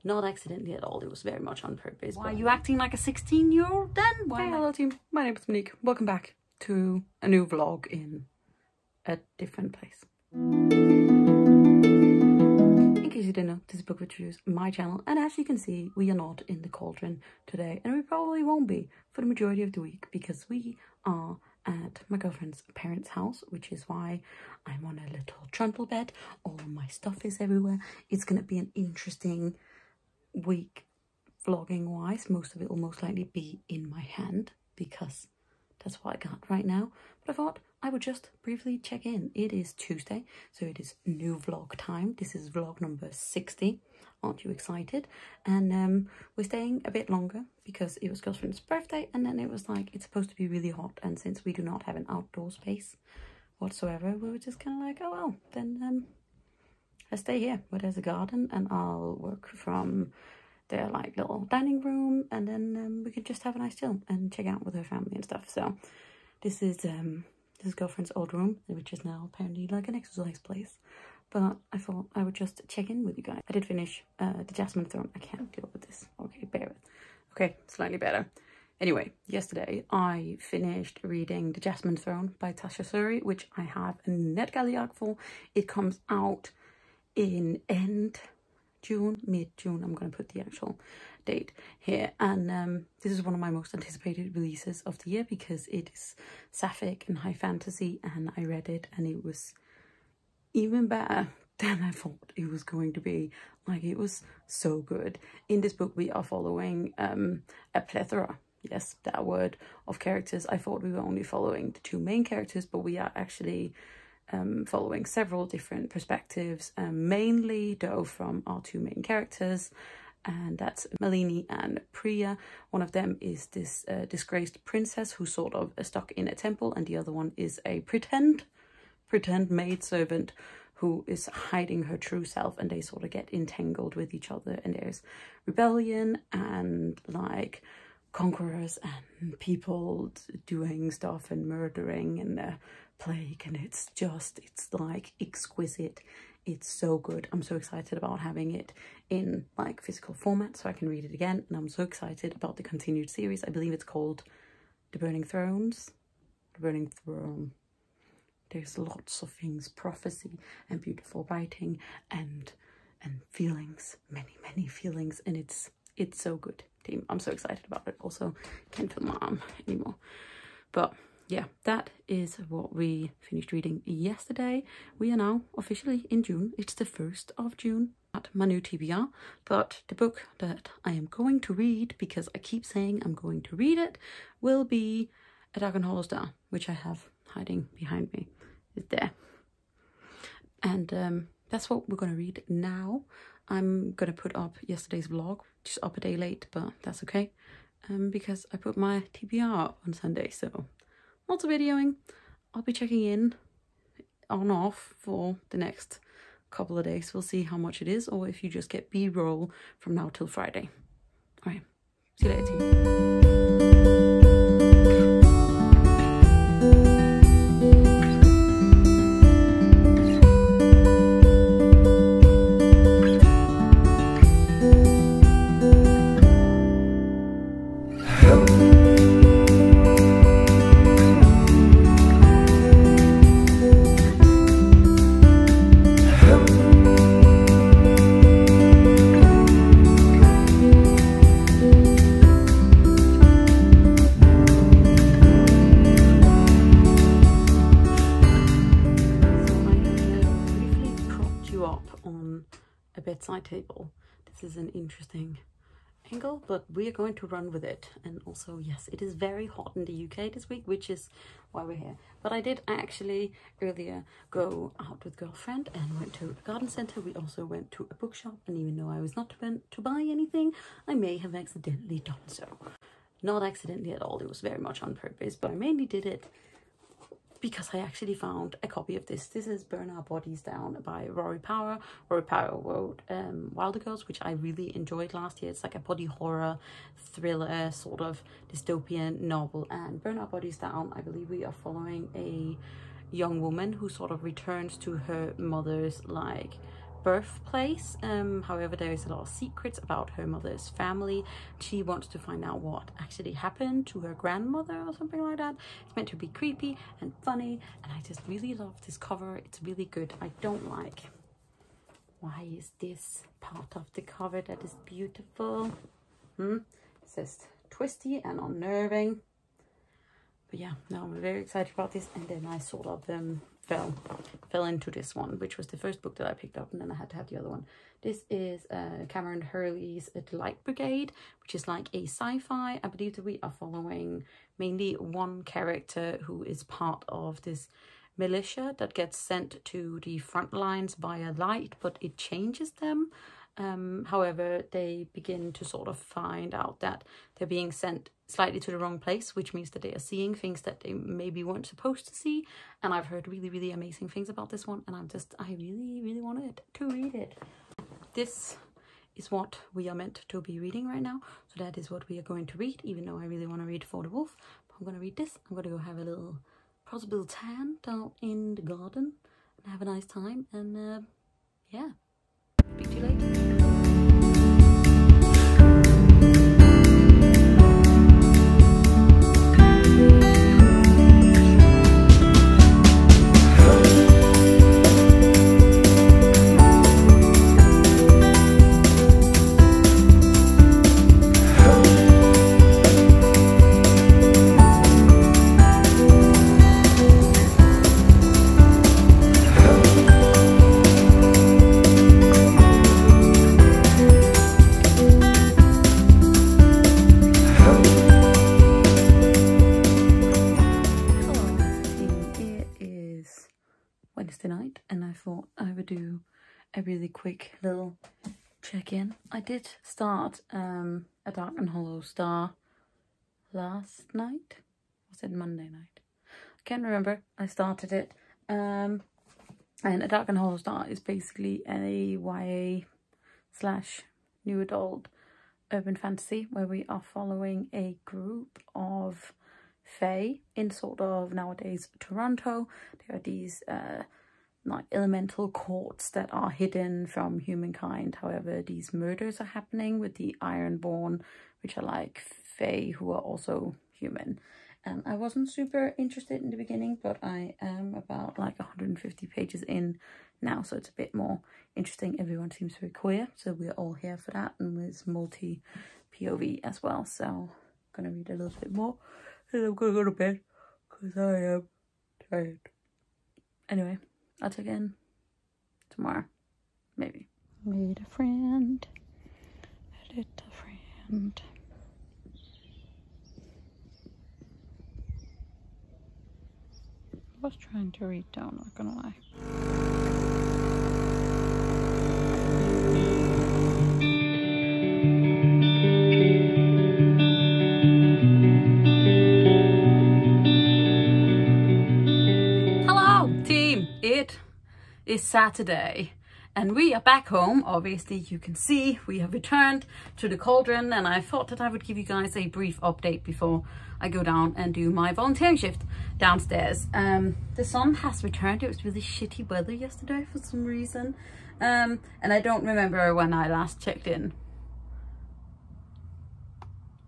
Not accidentally at all, it was very much on purpose. Why are you acting like a 16-year-old then? Why? Hey, hello team, my name is Monique. Welcome back to a new vlog in a different place. In case you didn't know, this is Bookwitch Reviews, my channel, and as you can see, we are not in the cauldron today, and we probably won't be for the majority of the week because we are at my girlfriend's parents' house, which is why I'm on a little trundle bed. All of my stuff is everywhere. It's gonna be an interesting week vlogging wise. Most of it will most likely be in my hand because that's what I got right now, but I thought I would just briefly check in. It is Tuesday, so it is new vlog time. This is vlog number 60. Aren't you excited? And we're staying a bit longer because it was girlfriend's birthday, and then it was like it's supposed to be really hot, and since we do not have an outdoor space whatsoever, we were just kind of like, oh well, then let's stay here where there's a garden, and I'll work from their like little dining room, and then we could just have a nice chill and check out with her family and stuff. So this is girlfriend's old room, which is now apparently like an exercise place, but I thought I would just check in with you guys. I did finish the Jasmine Throne. I can't deal with this. Okay, bear with. Okay, slightly better. Anyway, yesterday I finished reading The Jasmine Throne by Tasha Suri, which I have a NetGalley arc for. It comes out in end June, mid-June. I'm going to put the actual date here, and this is one of my most anticipated releases of the year because it is sapphic and high fantasy, and I read it and it was even better than I thought it was going to be. Like, it was so good. In this book we are following a plethora, yes, that word, of characters. I thought we were only following the two main characters, but we are actually following several different perspectives, mainly though from our two main characters, and that's Malini and Priya. One of them is this disgraced princess who's sort of stuck in a temple, and the other one is a pretend maidservant who is hiding her true self, and they sort of get entangled with each other, and there's rebellion and like conquerors and people doing stuff and murdering and the plague, and it's like exquisite. It's so good. I'm so excited about having it in like physical format so I can read it again, and I'm so excited about the continued series. I believe it's called The Burning Thrones. The Burning Throne. There's lots of things, prophecy and beautiful writing and feelings, many feelings, and it's so good, team. I'm so excited about it. Also, can't feel my arm anymore. But yeah, that is what we finished reading yesterday. We are now officially in June. It's the 1st of June at my new TBR. But the book that I am going to read, because I keep saying I'm going to read it, will be A Dark and Hollow Star, which I have hiding behind me. It's there. And that's what we're going to read now. I'm going to put up yesterday's vlog, just up a day late, but that's okay. Because I put my TBR up on Sunday, so lots of videoing. I'll be checking in on off for the next couple of days. We'll see how much it is, or if you just get B-roll from now till Friday. Alright, see you later, team. Bedside table. This is an interesting angle, but we are going to run with it. And also, yes, it is very hot in the UK this week, which is why we're here. But I did actually earlier go out with girlfriend and went to a garden centre. We also went to a bookshop, and even though I was not meant to buy anything, I may have accidentally done so. Not accidentally at all, it was very much on purpose, but I mainly did it because I actually found a copy of this. This is Burn Our Bodies Down by Rory Power. Rory Power wrote Wilder Girls, which I really enjoyed last year. It's like a body horror, thriller, sort of dystopian novel. And Burn Our Bodies Down, I believe we are following a young woman who sort of returns to her mother's like birthplace. However, there is a lot of secrets about her mother's family. She wants to find out what actually happened to her grandmother or something like that. It's meant to be creepy and funny, and I just really love this cover. It's really good. I don't like, why is this part of the cover that is beautiful? It's just twisty and unnerving. But yeah, no, I'm very excited about this. And then I sort of fell into this one, which was the first book that I picked up, and then I had to have the other one. This is Cameron Hurley's The Light Brigade, which is like a sci-fi. I believe that we are following mainly one character who is part of this militia that gets sent to the front lines via light, but it changes them. However, they begin to sort of find out that they're being sent slightly to the wrong place, which means that they are seeing things that they maybe weren't supposed to see. And I've heard really, really amazing things about this one, and I really, really wanted to read it. This is what we are meant to be reading right now, so that is what we are going to read, even though I really want to read For the Wolf. But I'm going to read this. I'm going to go have a little possible tan down in the garden and have a nice time, and yeah, speak to you later. A really quick little check-in. I did start A Dark and Hollow Star last night. Was it Monday night? I can't remember. I started it. And A Dark and Hollow Star is basically a YA / new adult urban fantasy where we are following a group of fae in sort of nowadays Toronto. There are these like elemental courts that are hidden from humankind. However, these murders are happening with the Ironborn, which are like fae who are also human. And I wasn't super interested in the beginning, but I am about like 150 pages in now, so it's a bit more interesting. Everyone seems very queer, so we're all here for that, and there's multi-POV as well. So I'm gonna read a little bit more, and I'm gonna go to bed because I am tired. Anyway, I'll check in tomorrow, maybe. Made a friend, a little friend. I was trying to read down, not gonna lie. Is Saturday and we are back home. Obviously you can see we have returned to the cauldron, and I thought that I would give you guys a brief update before I go down and do my volunteering shift downstairs. The sun has returned. It was really shitty weather yesterday for some reason, and I don't remember when I last checked in.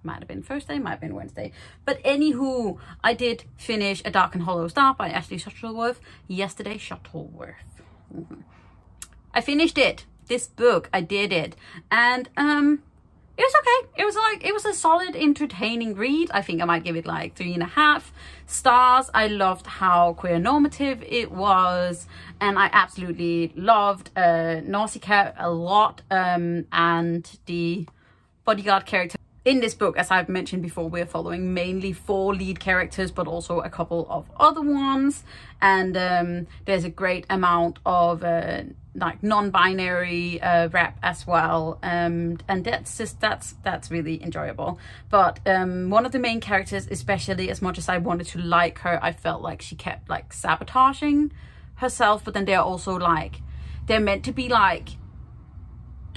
Might have been Thursday, might have been Wednesday. But anywho, I did finish A Dark and Hollow Star by Ashley Shuttleworth yesterday. I finished it. This book, I did it. And it was okay. It was a solid, entertaining read. I think I might give it like 3.5 stars. I loved how queer normative it was. And I absolutely loved Nausicaa a lot. And the bodyguard character. In this book, as I've mentioned before, we're following mainly 4 lead characters, but also a couple of other ones. And there's a great amount of like non-binary rap as well. And that's really enjoyable. But one of the main characters, especially as much as I wanted to like her, I felt like she kept like sabotaging herself. But then they're also like, they're meant to be like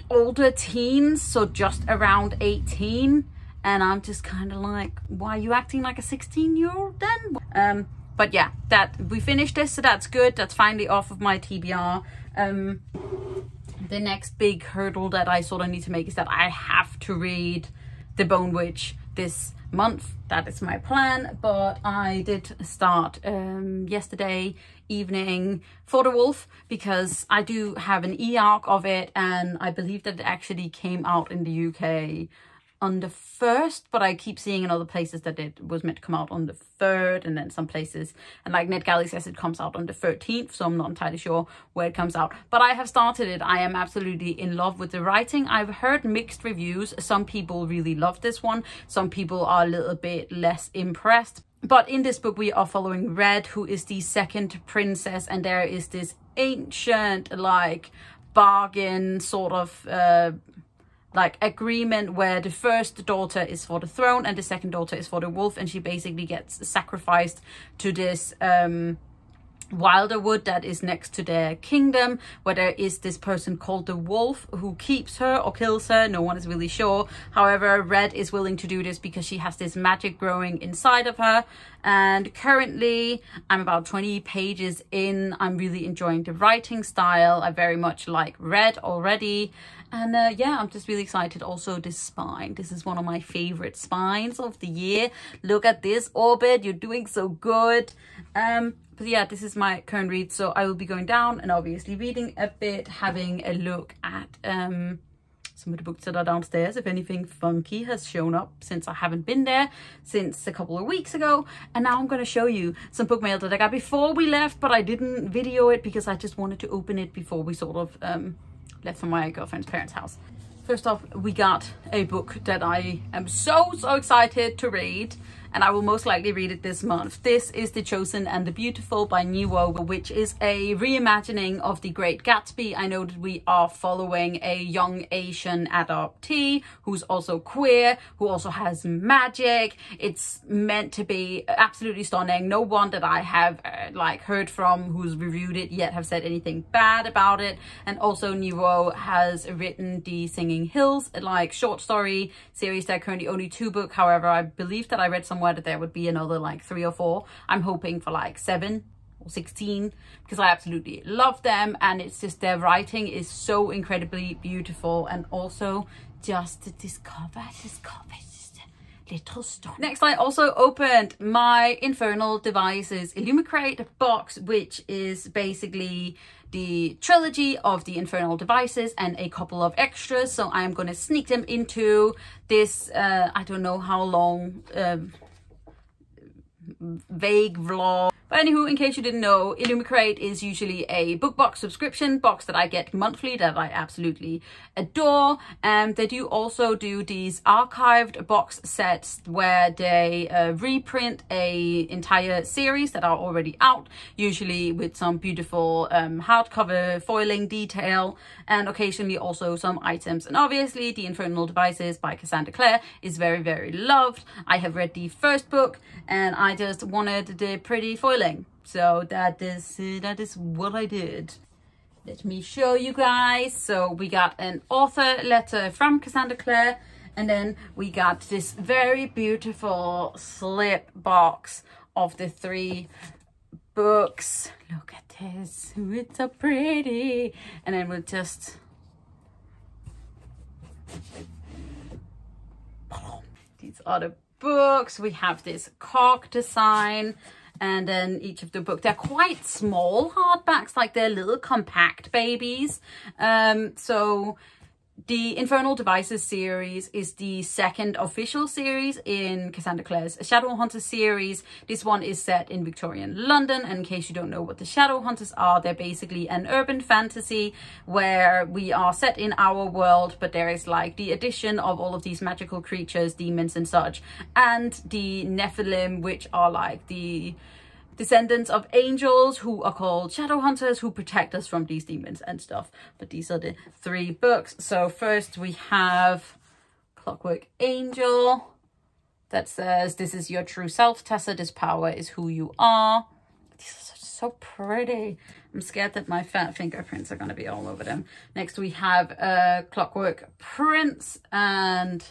older teens, so just around 18, and I'm just kind of like, why are you acting like a 16-year-old then? But yeah, that we finished this, so that's good. That's finally off of my TBR. the next big hurdle that I sort of need to make is that I have to read The Bone Witch this month. That is my plan, but I did start yesterday evening For the Wolf, because I do have an e-arc of it, and I believe that it actually came out in the UK on the 1st, but I keep seeing in other places that it was meant to come out on the 3rd, and then some places, and like NetGalley says it comes out on the 13th, so I'm not entirely sure where it comes out. But I have started it. I am absolutely in love with the writing. I've heard mixed reviews. Some people really love this one. Some people are a little bit less impressed. But in this book we are following Red, who is the second princess, and there is this ancient like bargain sort of like agreement where the first daughter is for the throne and the second daughter is for the wolf, and she basically gets sacrificed to this wilder wood that is next to their kingdom, where there is this person called the wolf who keeps her or kills her. No one is really sure. However, Red is willing to do this because she has this magic growing inside of her, and currently I'm about 20 pages in. I'm really enjoying the writing style. I very much like Red already. And yeah, I'm just really excited. Also, this spine. This is one of my favorite spines of the year. Look at this, Orbit. You're doing so good. But yeah, this is my current read. So I will be going down and obviously reading a bit, having a look at some of the books that are downstairs. If anything funky has shown up since I haven't been there since a couple of weeks ago. And now I'm going to show you some book mail that I got before we left, but I didn't video it because I just wanted to open it before we sort of left for my girlfriend's parents' house. First off, we got a book that I am so excited to read, and I will most likely read it this month. This is The Chosen and the Beautiful by Niwo, which is a reimagining of The Great Gatsby. I know that we are following a young Asian adoptee who's also queer, who also has magic. It's meant to be absolutely stunning. No one that I have like heard from who's reviewed it yet have said anything bad about it. And also Niwo has written the Singing Hills, like short story series. There are currently only 2 books. However, I believe that I read somewhere that there would be another like 3 or 4. I'm hoping for like 7 or 16 because I absolutely love them, and it's just their writing is so incredibly beautiful, and also just this cover is just a little stunning. Next, I also opened my Infernal Devices Illumicrate box, which is basically the trilogy of the Infernal Devices and a couple of extras. So I'm going to sneak them into this I don't know how long vague vlog. But anywho, in case you didn't know, Illumicrate is usually a book box subscription box that I get monthly that I absolutely adore. And they do also do these archived box sets where they reprint a entire series that are already out, usually with some beautiful hardcover foiling detail, and occasionally also some items. And obviously the Infernal Devices by Cassandra Clare is very loved. I have read the first book and I just wanted the pretty foiling, so that is what I did. Let me show you guys. So we got an author letter from Cassandra Clare, and then we got this very beautiful slip box of the 3 books. Look at this, it's so pretty. And then we'll just these are the books. We have this cork design, and then each of the books, they're quite small hardbacks, like they're little compact babies. So the Infernal Devices series is the 2nd official series in Cassandra Clare's Shadowhunter series. This one is set in Victorian London, and in case you don't know what the Shadowhunters are, they're basically an urban fantasy where we are set in our world, but there is like the addition of all of these magical creatures, demons and such, and the Nephilim, which are like the descendants of angels who are called Shadowhunters, who protect us from these demons and stuff. But these are the 3 books. So first we have Clockwork Angel that says, "This is your true self, Tessa. This power is who you are." These are so pretty. I'm scared that my fat fingerprints are going to be all over them. Next we have Clockwork Prince, and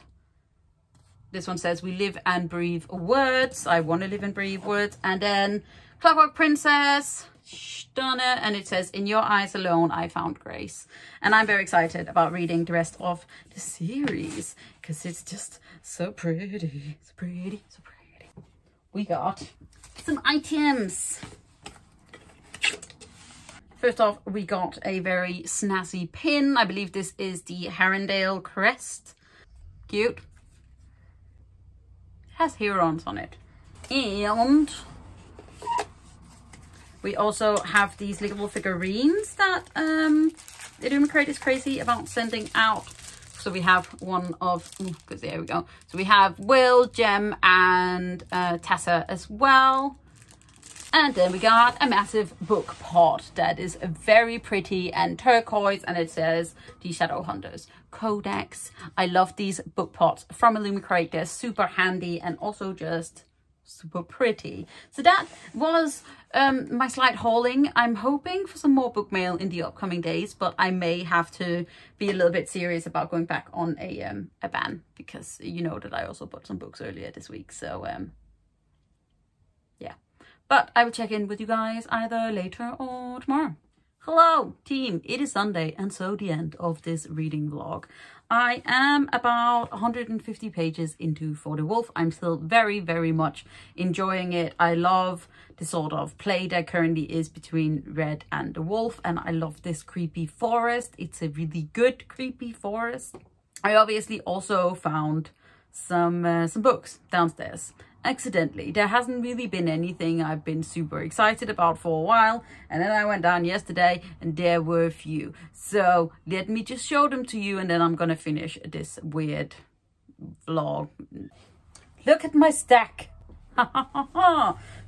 this one says, "We live and breathe words." I want to live and breathe words. And then Clockwork Princess. stunner, and it says, "In your eyes alone I found grace." And I'm very excited about reading the rest of the series because it's just so pretty. So pretty, so pretty. We got some items. First off, we got a very snazzy pin. I believe this is the Herondale crest. Cute. It has herons on it. And we also have these little figurines that Crate is crazy about sending out. So we have one of, because there we go. So we have Will, Jem, and Tessa as well. And then we got a massive book pot that is very pretty and turquoise, and it says the Shadowhunters Codex. I love these book pots from Illumicrate. They're super handy and also just super pretty. So that was my slight hauling. I'm hoping for some more book mail in the upcoming days, but I may have to be a little bit serious about going back on a ban, because you know that I also bought some books earlier this week. So yeah. But I will check in with you guys either later or tomorrow. Hello, team. It is Sunday, and so the end of this reading vlog. I am about 150 pages into For the Wolf. I'm still very, very much enjoying it. I love the sort of play that currently is between Red and the Wolf, and I love this creepy forest. It's a really good creepy forest. I obviously also found some books downstairs. Accidentally. There hasn't really been anything I've been super excited about for a while, and then I went down yesterday and there were a few. So let me just show them to you, and then I'm gonna finish this weird vlog. Look at my stack.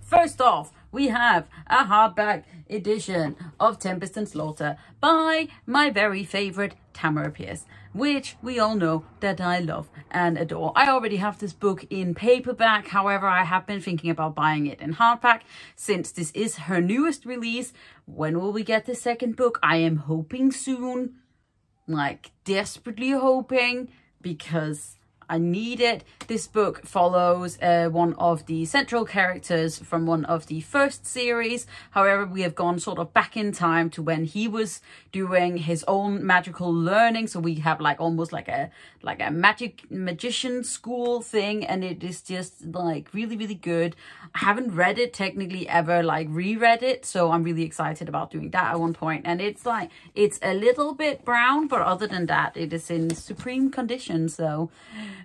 First off, we have a hardback edition of Tempest and Slaughter by my very favorite Tamara Pierce, which we all know that I love and adore. I already have this book in paperback. However, I have been thinking about buying it in hardback since this is her newest release. When will we get the second book? I am hoping soon, like desperately hoping, because I need it. This book follows one of the central characters from one of the first series. However, we have gone sort of back in time to when he was doing his own magical learning. So we have like almost like a magician school thing, and it is just like really, really good. I haven't read it technically ever, like reread it, so I'm really excited about doing that at one point. And it's like, it's a little bit brown, but other than that, it is in supreme condition. So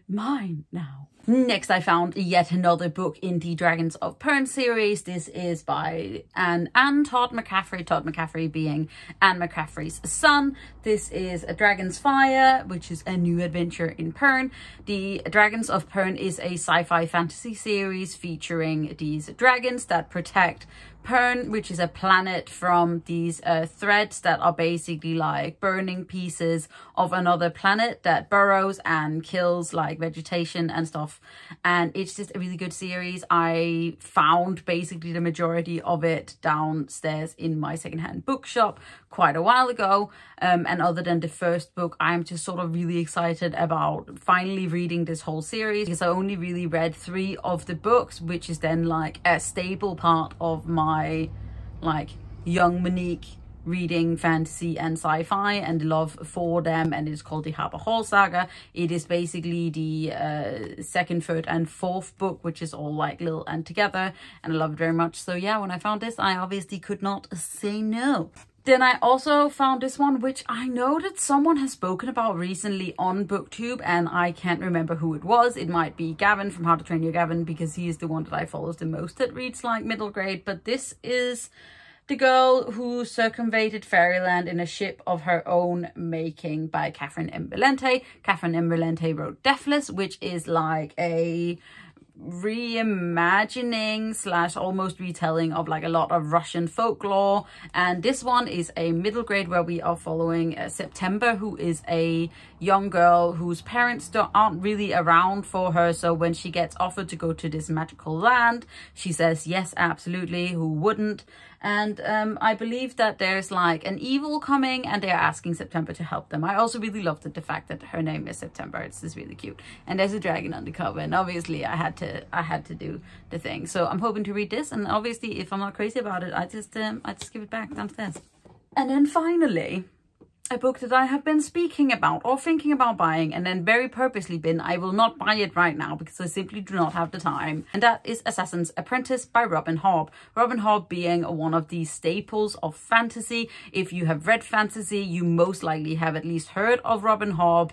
mine now. Next, I found yet another book in the Dragons of Pern series. This is by Anne Todd McCaffrey, Todd McCaffrey being Anne McCaffrey's son. This is A Dragon's Fire, which is a new adventure in Pern. The Dragons of Pern is a sci-fi fantasy series featuring these dragons that protect Pern, which is a planet from these threads that are basically like burning pieces of another planet that burrows and kills like vegetation and stuff. And it's just a really good series. I found basically the majority of it downstairs in my secondhand bookshop quite a while ago. And other than the first book, I'm just sort of really excited about finally reading this whole series, because I only really read 3 of the books, which is then like a staple part of my like young Monique reading fantasy and sci-fi and love for them. And it's called the Harbour Hall Saga. It is basically the second, third and fourth book, which is all like little and together, and I love it very much. So yeah, when I found this, I obviously could not say no. Then I also found this one, which I know that someone has spoken about recently on BookTube, and I can't remember who it was. It might be Gavin from How to Train Your Gavin, because he is the one that I follow the most that reads like middle grade. But this is The Girl Who Circumvented Fairyland in a Ship of Her Own Making by Catherine M. Valente. Catherine M. Valente wrote Deathless, which is like a reimagining slash almost retelling of like a lot of Russian folklore. And this one is a middle grade where we are following September, who is a young girl whose parents aren't really around for her. So when she gets offered to go to this magical land, she says yes, absolutely, who wouldn't. And I believe that there's like an evil coming and they're asking September to help them. I also really loved the fact that her name is September. It's just really cute. And there's a dragon on the cover, and obviously I had to do the thing. So I'm hoping to read this, and obviously if I'm not crazy about it, I just give it back downstairs. And then finally, a book that I have been speaking about or thinking about buying, and then very purposely I will not buy it right now because I simply do not have the time. And that is Assassin's Apprentice by Robin Hobb. Robin Hobb being one of the staples of fantasy. If you have read fantasy, you most likely have at least heard of Robin Hobb,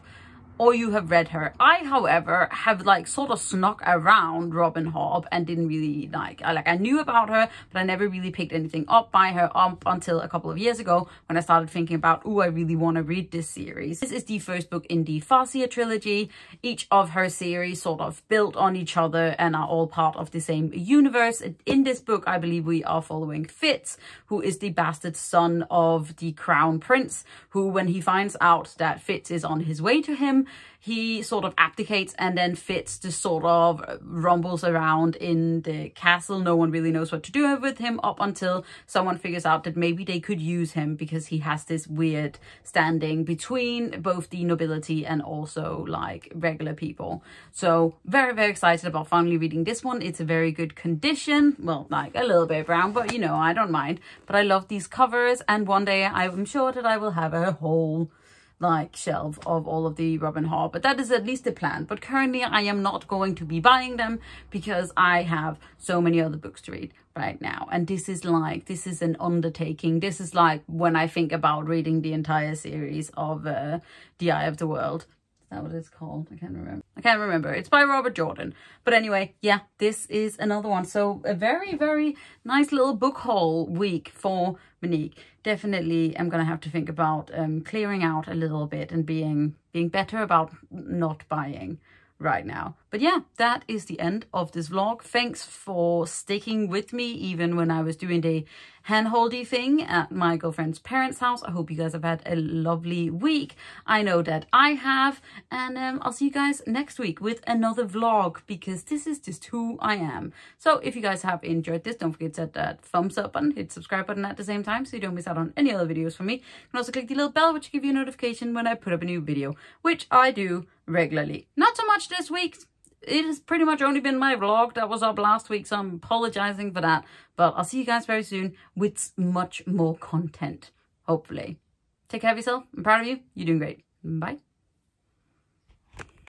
or you have read her. I, however, have like sort of snuck around Robin Hobb and didn't really I knew about her, but I never really picked anything up by her up until a couple of years ago when I started thinking about, oh, I really want to read this series. This is the first book in the Farseer trilogy. Each of her series sort of built on each other and are all part of the same universe. In this book, I believe we are following Fitz, who is the bastard son of the Crown Prince, who, when he finds out that Fitz is on his way to him, he sort of abdicates, and then Fitz just sort of rumbles around in the castle. No one really knows what to do with him up until someone figures out that maybe they could use him because he has this weird standing between both the nobility and also like regular people. So very, very excited about finally reading this one. It's a very good condition. Well, like a little bit brown, but you know, I don't mind. But I love these covers, and one day I'm sure that I will have a whole like shelf of all of the Robin Hobb, but that is at least the plan. But currently I am not going to be buying them because I have so many other books to read right now, and this is an undertaking. This is like when I think about reading the entire series of The Eye of the World. Is that what it's called? I can't remember. It's by Robert Jordan. But anyway, yeah, this is another one. So a very, very nice little book haul week for Monique. Definitely I'm going to have to think about clearing out a little bit and being better about not buying right now. But yeah, that is the end of this vlog. Thanks for sticking with me even when I was doing the hand-holdy thing at my girlfriend's parents' house. I hope you guys have had a lovely week. I know that I have, and I'll see you guys next week with another vlog, because this is just who I am. So if you guys have enjoyed this, don't forget to hit that thumbs up button, hit subscribe button at the same time so you don't miss out on any other videos from me. You can also click the little bell which will give you a notification when I put up a new video, which I do regularly. Not so much this week. It has pretty much only been my vlog that was up last week, so I'm apologizing for that. But I'll see you guys very soon with much more content, hopefully. Take care of yourself. I'm proud of you. You're doing great. Bye.